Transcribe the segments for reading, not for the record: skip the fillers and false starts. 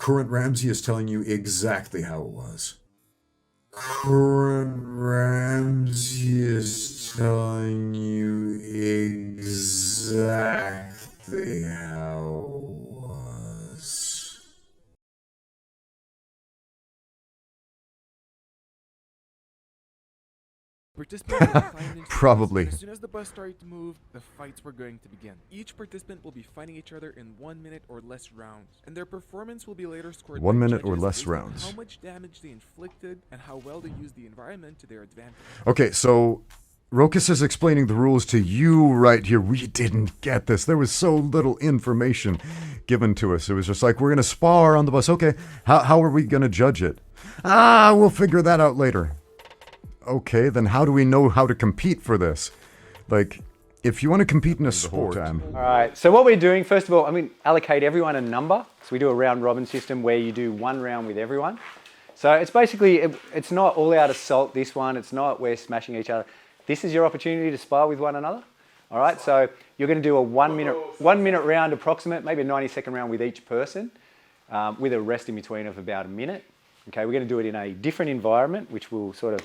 current Ramsey is telling you exactly how it was. Current Ramsey is telling you exactly how it was. Participants will be fighting into Probably. As soon as the bus started to move, the fights were going to begin. Each participant will be fighting each other in 1 minute or less rounds, and their performance will be later scored 1 by minute or judges less based on rounds. how much damage they inflicted and how well they used the environment to their advantage. Okay, so Rokas is explaining the rules to you right here. We didn't get this. There was so little information given to us. It was just like, we're going to spar on the bus. Okay, how are we going to judge it? We'll figure that out later. Okay, then how do we know how to compete for this? Like, if you want to compete in a sport... All right, so what we're doing, first of all, I'm going to allocate everyone a number. So we do a round robin system where you do one round with everyone. So it's basically, it's not all out assault, this one. It's not we're smashing each other. This is your opportunity to spar with one another. All right, so you're going to do a 1 minute round approximate, maybe a 90-second round with each person, with a rest in between of about a minute. Okay, we're going to do it in a different environment, which we'll sort of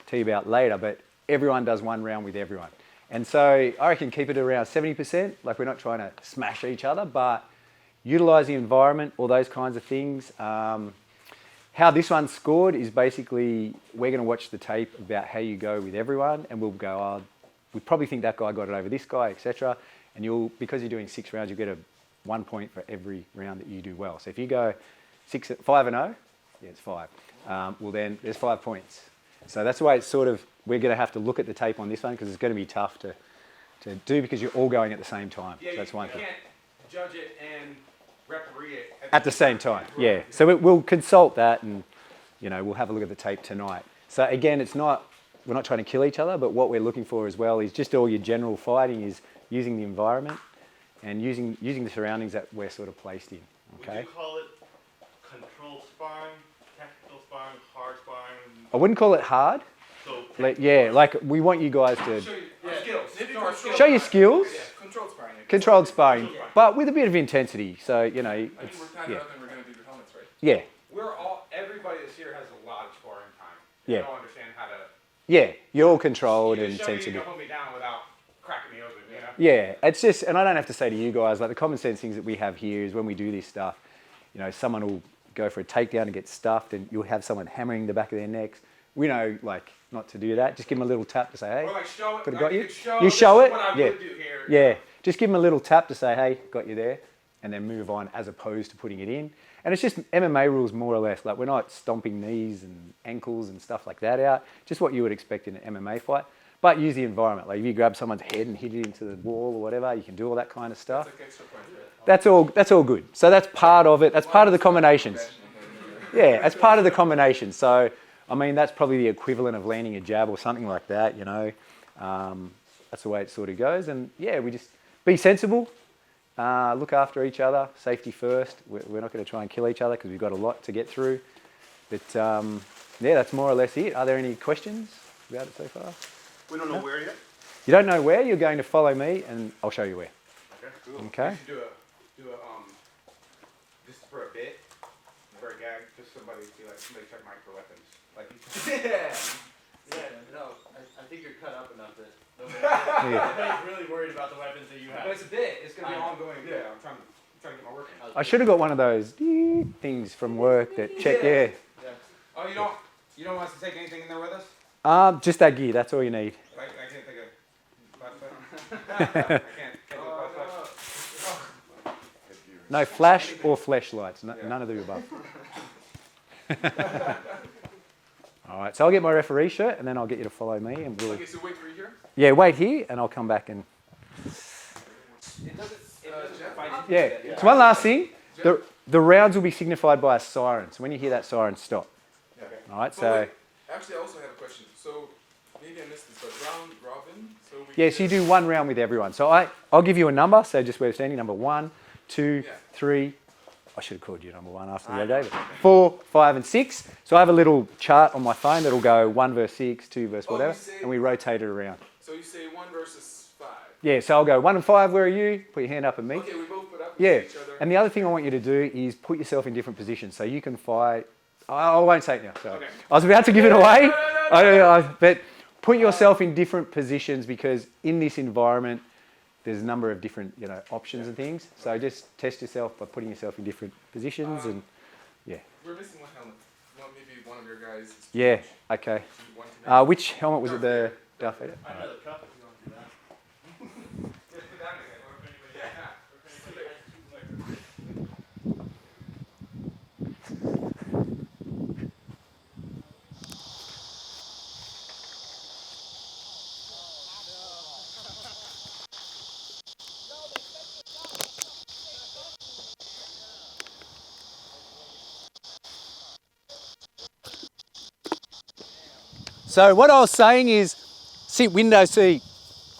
tell you about later, but everyone does one round with everyone. And so I reckon keep it around 70%, like we're not trying to smash each other, but utilise the environment, all those kinds of things. How this one's scored is basically we're going to watch the tape about how you go with everyone, and we'll go, oh, we probably think that guy got it over this guy, etc. And because you're doing 6 rounds, you'll get 1 point for every round that you do well. So if you go 5 and 0, yeah, it's 5. Well, then there's 5 points. So that's the way it's sort of, we're going to have to look at the tape on this one because it's going to be tough to do because you're all going at the same time. Yeah, so that's one thing. You can't judge it and referee it At the same time, yeah. So we'll consult that and, we'll have a look at the tape tonight. So again, we're not trying to kill each other, but what we're looking for as well is just all your general fighting is using the environment and using the surroundings that we're sort of placed in, okay? Would you call it controlled sparring, tactical sparring, hard sparring? I wouldn't call it hard. So Like we want you guys to Show your skills. show your skills, Yeah, controlled sparring. controlled sparring, but with a bit of intensity. So, I think we're tied yeah. up and we're going to do the helmets, right? Yeah, Everybody that's here has a lot of sparring time. Yeah. They don't understand how to... yeah, you're all controlled You and can show me, you sensitive. can hold me down without cracking me open, Yeah, it's just, and I don't have to say to you guys, like the common sense things that we have here is when we do this stuff, someone will go for a takedown and get stuffed and you'll have someone hammering the back of their necks. We know, like, not to do that. Just give them a little tap to say, hey, Or like show it. could have like got you. show, You show this it, is what I yeah. would do here. Yeah, just give them a little tap to say, hey, got you there, and then move on as opposed to putting it in. And it's just MMA rules more or less. Like we're not stomping knees and ankles and stuff like that out. Just what you would expect in an MMA fight. But use the environment. Like if you grab someone's head and hit it into the wall or whatever, you can do all that kind of stuff. That's like extra points, right? That's all good. So that's part of it. That's part of the combinations. Yeah, that's part of the combination. So, I mean, that's probably the equivalent of landing a jab or something like that, That's the way it sort of goes. And yeah, we just be sensible, look after each other, safety first. We're not going to try and kill each other because we've got a lot to get through. But yeah, that's more or less it. Are there any questions about it so far? we don't know where yet. You don't know where, you're going to follow me and I'll show you where. Okay, cool. Okay? You should do a just for a bit, for a gag, just somebody check Mike for weapons. Like No, I think you're cut up enough that Yeah. nobody's really worried about the weapons that you But have. it's a bit. It's gonna be ongoing. Yeah, I'm trying to get my work in. I should have got one of those things from work that check, yeah. Oh, you don't want us to take anything in there with us? Just that gear, that's all you need. I can't take a flashlight. I can't take a flashlight. No flash or flashlights, none of the above. All right, so I'll get my referee shirt and then I'll get you to follow me and we'll... Okay, so wait for you here. Yeah, wait here and I'll come back and... Yeah, so one last thing. The rounds will be signified by a siren. So when you hear that siren, stop. Okay. All right, But so... wait, actually, I also have a question. So maybe I missed this, but round robin. So we Yeah, so you do one round with everyone. So I'll give you a number, so just where we're standing, number 1, 2, 3, I should have called you number 1 after the other day, but 4, 5 and 6. So I have a little chart on my phone that'll go 1 verse 6, 2 verse whatever, and we rotate it around. So you say 1 versus 5. Yeah, so I'll go 1 and 5, where are you? Put your hand up at me. Okay, we both put up. Yeah, and the other thing I want you to do is put yourself in different positions so you can fight. I won't say it now. Sorry. Okay. I was about to give it away, but put yourself in different positions because in this environment, there's a number of different options and things. So just test yourself by putting yourself in different positions and yeah. We're missing one helmet. Maybe one of your guys. Is Yeah. Okay. one to make- Which helmet was it? The Darth Vader. I know the cup if you want to do that. Just put that in it, or if anybody- yeah. So what I was saying is, sit window seat,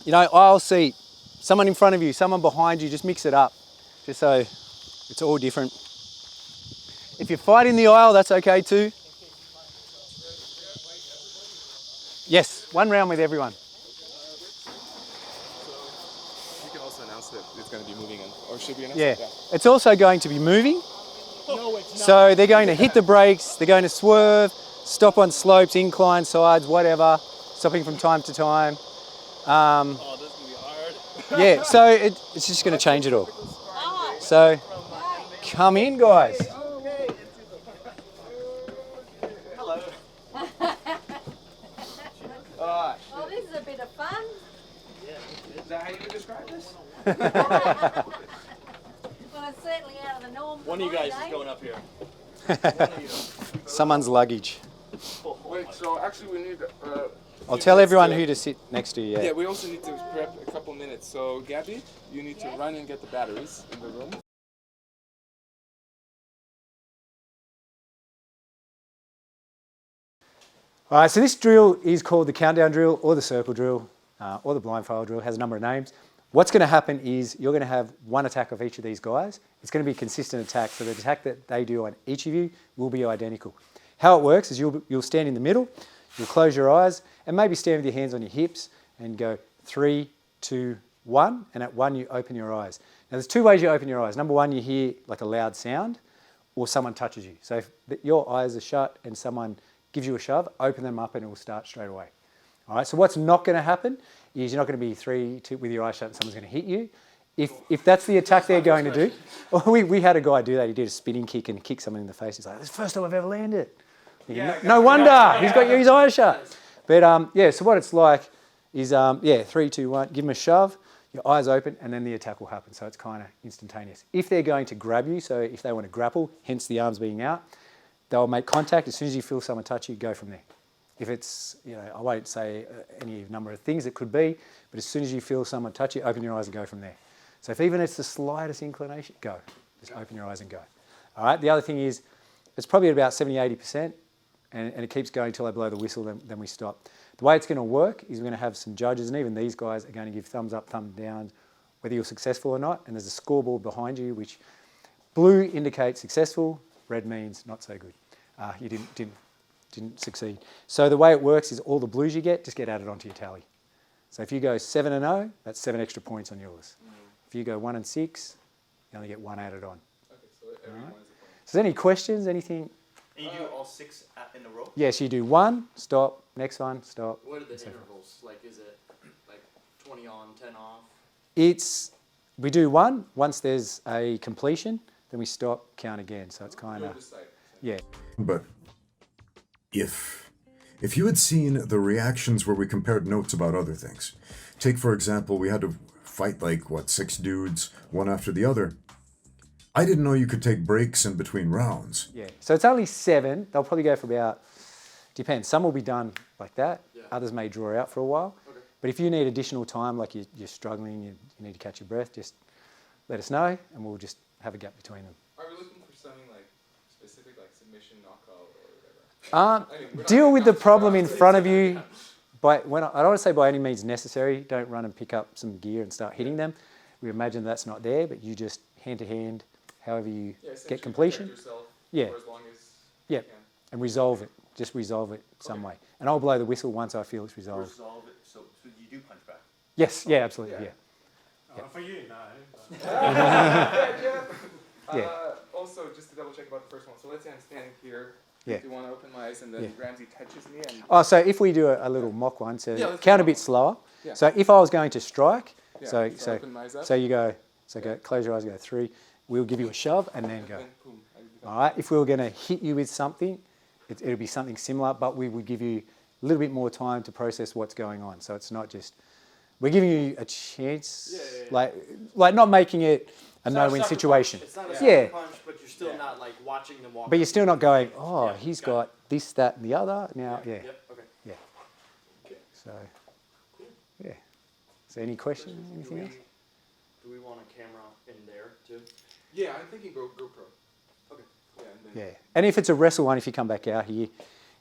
aisle seat, someone in front of you, someone behind you, just mix it up, just so it's all different. If you fight in the aisle, that's okay too. Yes, one round with everyone. You can also announce that it's going to be moving, or should we announce Yeah, it? it's also going to be moving. So they're going to hit the brakes, they're going to swerve, stop on slopes, incline sides, whatever, stopping from time to time. Oh, this is going to be hard. Yeah, so it's just going to change it all. So come in, guys. Hello. Well, this is a bit of fun. Is that how you would describe this? Well, it's certainly out of the norm. One of you for my guys is day. going up here. Someone's luggage. Wait, so actually we need... I'll tell everyone who to sit next to you. Yeah, we also need to prep a couple minutes. So, Gabby, you need to run and get the batteries in the room. All right, so this drill is called the countdown drill or the circle drill or the blind file drill. It has a number of names. What's going to happen is you're going to have one attack of each of these guys. It's going to be a consistent attack, so the attack that they do on each of you will be identical. How it works is you'll stand in the middle, you'll close your eyes, and maybe stand with your hands on your hips and go 3, 2, 1, and at 1 you open your eyes. Now there's two ways you open your eyes. Number one, you hear like a loud sound, or someone touches you. So if your eyes are shut and someone gives you a shove, open them up and it will start straight away. All right, so what's not going to happen is you're not going to be 3, 2 with your eyes shut and someone's going to hit you. If that's the attack they're going to do, we had a guy do that. He did a spinning kick and kicked someone in the face. He's like, "This is the first time I've ever landed." No wonder he's got his eyes shut. But yeah, so what it's like is 3, 2, 1. Give them a shove, your eyes open, and then the attack will happen. So it's kind of instantaneous. If they're going to grab you, so if they want to grapple, hence the arms being out, they'll make contact. As soon as you feel someone touch you, go from there. If it's, I won't say any number of things it could be, but as soon as you feel someone touch you, open your eyes and go from there. So if even it's the slightest inclination, go. Just open your eyes and go. All right, the other thing is, it's probably at about 70, 80%, and it keeps going until they blow the whistle, then we stop. The way it's going to work is we're going to have some judges, and even these guys are going to give thumbs up, thumb down, whether you're successful or not, and there's a scoreboard behind you, which blue indicates successful, red means not so good. You didn't succeed. So the way it works is all the blues you get, just get added onto your tally. So if you go 7 and 0, that's 7 extra points on yours. If you go 1 and 6, you only get 1 added on. Okay, so everyone is a point. So any questions, anything? And you do all 6 in a row? Yes, you do 1, stop, next one, stop. What are the intervals? Like, is it like 20 on, 10 off? We do 1, once there's a completion, then we stop, count again. So it's kind of, yeah. But if you had seen the reactions where we compared notes about other things, take for example, we had to fight like 6 dudes, one after the other. I didn't know you could take breaks in between rounds. Yeah, so it's only 7. They'll probably go for about, depends. Some will be done like that. Yeah. Others may draw out for a while. Okay. But if you need additional time, like you're struggling, you need to catch your breath, just let us know and we'll just have a gap between them. Are we looking for something like specific, like submission, knockout, or whatever? Deal with the problem in front of you. I don't want to say by any means necessary. Don't run and pick up some gear and start hitting them. We imagine that's not there, but you just hand to hand, however you get completion. Yourself Yeah. for as long as Yeah, you can. and resolve it. Just resolve it some way. And I'll blow the whistle once I feel it's resolved. Resolve it, so you do punch back? Yes, yeah, absolutely, yeah. For you, no. But Yeah. Also, just to double check about the first one. So let's say I'm standing here. Yeah. Do you want to open my eyes and then Yeah. Ramsey touches me and Oh, so if we do a little mock one, so Yeah, let's count do a bit slower. Yeah. So if I was going to strike, Yeah, so so open my eyes up. so you go, so go, close your eyes, go 3. We'll give you a shove and then go. then boom. I become- All right. If we were going to hit you with something, it'll be something similar, but we would give you a little bit more time to process what's going on. So it's not just we're giving you a chance, like not making it a no-win situation. It's not a Yeah. sucker punch, but you're still not like watching them walk. But you're up. still not going, oh, Yeah, he's got got this, that, and the other. Now, yeah. Yep. Okay. Yeah. So, yeah. So any questions? Anything else? Do we want a camera in there too? Yeah, I'm thinking GoPro. Okay. Yeah, and then Yeah. And if it's a wrestle one, if you come back out here,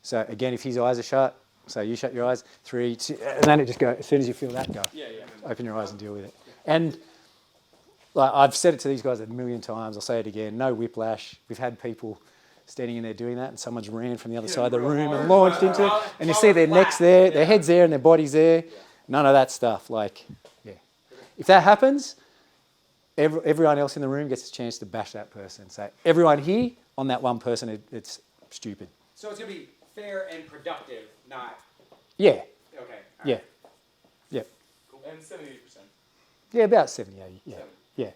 so again, if his eyes are shut, so you shut your eyes, 3, 2, and then it just go, as soon as you feel that, go. Yeah. Open your eyes and deal with it. And like I've said it to these guys a million times, I'll say it again, no whiplash. We've had people standing in there doing that and someone's ran from the other side of the room and launched into it. And you see their necks there, their head's there and their body's there. None of that stuff. Like, yeah. If that happens, everyone else in the room gets a chance to bash that person. So everyone here on that one person, it's stupid. So it's going to be fair and productive, not, Yeah, okay. all yeah, right. yeah. and 78%. Yeah, about 70, 80, yeah, yeah,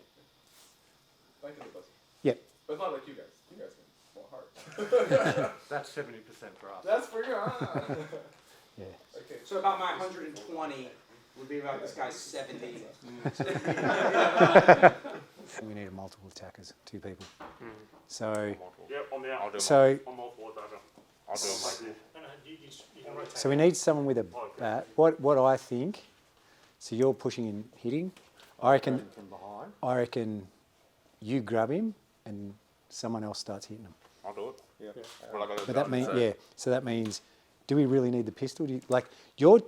Like the buzzer. yeah. But not like you guys. You guys can more hard. That's 70% for us. That's for you. Yeah. Okay. So about my 120 would be about this guy's 70. We need a multiple attackers, 2 people. So, Yep, on the out. so, I'm multiple attacker. I'll do them like this. You can rotate. so we need someone with a bat. What I think, so you're pushing and hitting. I reckon you grab him and someone else starts hitting him. I'll do it. Yeah. Well, I gotta But that do means, it. yeah. So that means, do we really need the pistol? Do you, like, you're